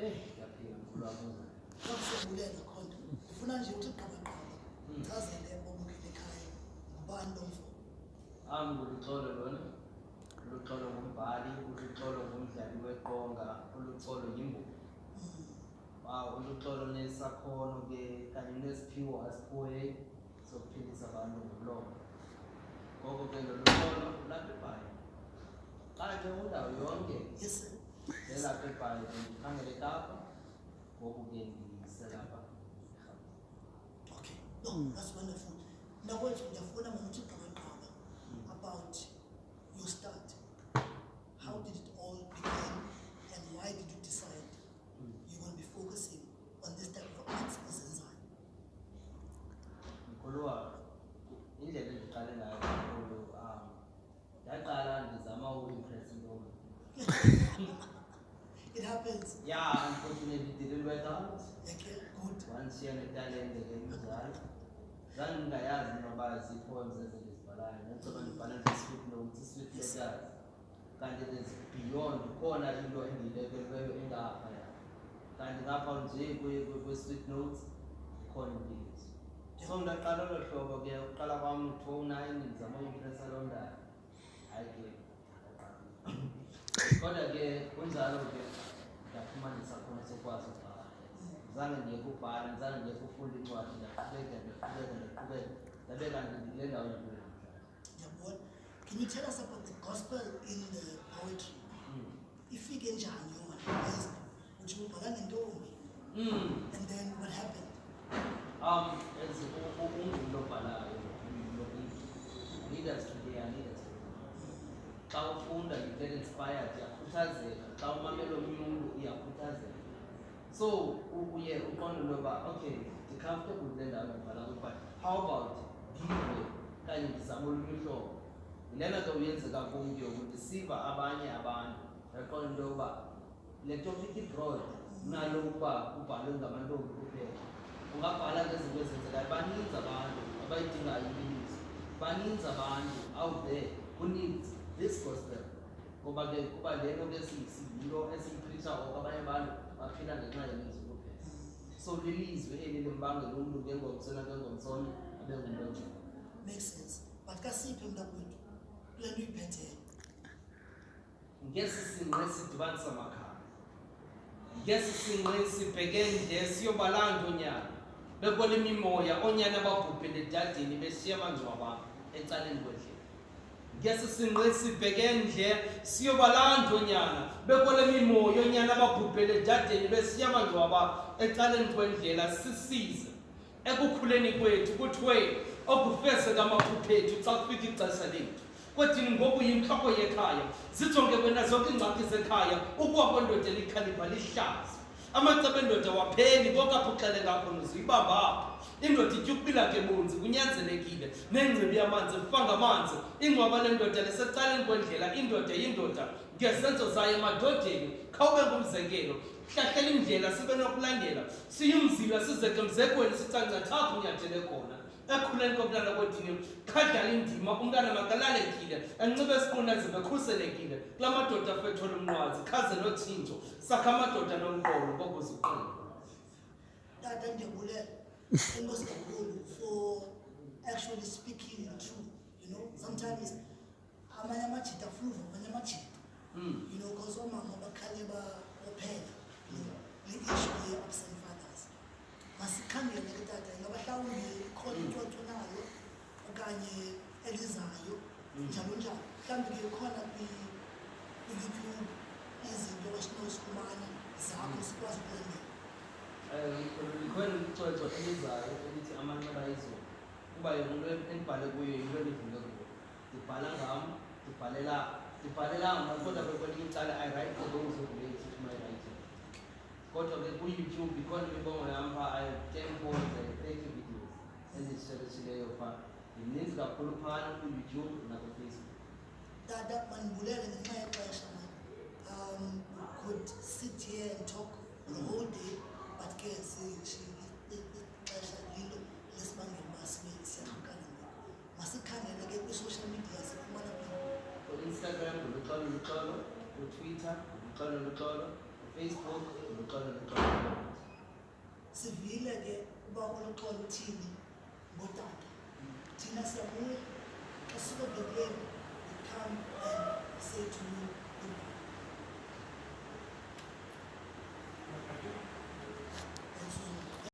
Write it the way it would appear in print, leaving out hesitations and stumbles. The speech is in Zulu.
yaphila mkhulu wakho. Kakusebulela khona. Ufuna nje ukuthi gqabaqaba. Chazele bomkhulu ekhaya. Ngubani lo mfo? Nguluxolo lona. Uluxolo ngumbhali, uluxolo ngumdlali weqonga, uluxolo yimbuku. Uluxolo nesakhono ke kanye nesiphiwo asiphiwe sokuphilisa abantu ngomlomo. Ngoko ke loluxolo lapha eBhayi. Xa ke undawo yonke. Yes sir. Lapha eBhayi ngikhangele Kapa. Ngoko ke ngiselapha. Okay. No, that's wonderful. Now what you ndiyafuna ukuthi gqabaqaba about your start. How did it all begin and why did you decide you will be focusing on this type of arts ezenzayo? Mkhulwa indlela endiqale ngayo kakhulu ndaqala ndizama ukuimpress intombi. It happens. Yeah, unfortunately it didn't work out. Okay, good. Once talent ngemidlalo. Zange ngingayazi noba zii-poems ezindizibhalayo. Ngicoba ndibhala nge-sweet notes, sweet letters. Kanti there's beyond khona into endiyilekelweyo engaphaya. Kanti ngapha nje kwe-sweet notes khona impilo. So ndaqala olo hlobo ke uqala kwami 2009 ndizama uimpressa loo ndawo. Hayi ke kodwa ke kunjalo ke ndaphumanisa khona sokwazi ukubhala. Zange ndiye kubhala, zange ndiye kufunda incwadi, ndaqhubeka ndabe kanti ndile ndawo ndiyiyo. Can you tell us about the gospel in the poetry? Ifike njani yona? Yes. Uthi ubhala ngentombi. And then what happened? As umntu lobhalayo, leaders today are leaders. Xa ufunda you get inspired, uyakhuthazeka. Xa umamela omnye umntu uyakhuthazeka. So uye uqonde loba okay, ndi-comfortable kule ndawo ndibhala kuyo, but how about ndive kanye ndizame olunye uhlobo. Yilena ke uyenzeka kum ke ukudisiva abanye abantu. Uyaqonda into yokuba le topic i-broad nalo ukuba ubhalwe ngamantombi kuphela. Ungabhala ngezinto ezenzekayo, baninzi abantu abayidingayo impiliso. Baninzi abantu out there who needs this gospel. Ngoba ke kuba lento ke siyilo esiyipreacha abanye abantu baphila ngenxa yelizwi kuphela. So lilizwi eli limbangela umntu ngengomsona ngengomsona abe ngumntu ongcwele. Makes sense. But kasiphi mntakwethu? Kule nto uyiphetheyo. Ngesi singqe sidibanisa amakhaya. Ngesi singqe sibheke nje siyobalanda onyana. Bebona imimoya onyana ababhubhele edadini beshiya amangcwaba ecaleni kwendlela. Ngesi singqe sibheke nje siyobalanda onyana. Bebona imimoya onyana ababhubhele edadini beshiya amangcwaba ecaleni kwendlela sisize. Ekukhuleni kwethu kuthiwe okufese kamaphupho ethu xa kufika ixesha lethu. Kwathini ngoku yintloko yekhaya zijonge wena zonke ingxaki zekhaya ukuba kwendoda elikhalipha lihlaza. Amacebo endoda wapheli ngokaphuxele ngakho nozuyibamba apha. Indoda ityukubila ngebunzi kunyanzelekile nengcibi yamanzi ifanga amanzi. Ingcwaba lendoda lisecaleni kwendlela, indoda yindoda ngesenzo zayo emadodeni khawube ngumzekelo. Hlahlela indlela sibe nokulandela, siyumzila sizeke mzekweni sicancathapho unyathele khona. Ekhuleni komntana kwethini khadlala indima umntana makalalekile enxibe esiqundazi bekhuselekile kula madoda afethola umnqwazi khaze notshintsho sakha amadoda nonkolo bokuziqina. Tata ndiyabulela. Enkosi kakhulu for actually speaking the truth. You know, sometimes amanye amajita afuna uva amanye amajita. You know, because omama bakhale baphela. Le-issue ye-absent fathers. Masikhangele ke tata ingaba mhlawumbi khona incwadi nayo okanye elizayo njalo njalo. Mhlawumbi ke khona kwi-YouTube izinto esinozifumana zakho sikwazi ukulandela. Likhona icwecwe elizayo elithi amanxeba izulu. Kuba yona into endibhale kuyo yinto endivule kuyo. Ndibhala ngam, ndibhalela kodwa kwelinye icala I write for those who relate to my writing. Kodwa ke ku-YouTube ikhona imibongo yam phaa, I have 10 poems and 30 videos endizisherishileyo phaa. Zininzi kakhulu phana ku-YouTube naku-Facebook. Tata mandibulele ngenxa yexesha man. We could sit here and talk the whole day, but ke ixesha lilo lesibangela uba sibe siyahlukana ngoku. Masikhangele ke kwi-social media sifumana phi? Instagram, Luxolo, Twitter, Luxolo, Facebook, uxolo luxolo. sivile ke uba uluxolo uthini ngotata thina siyabuya esuka evenkileni we come and say to you goodbye.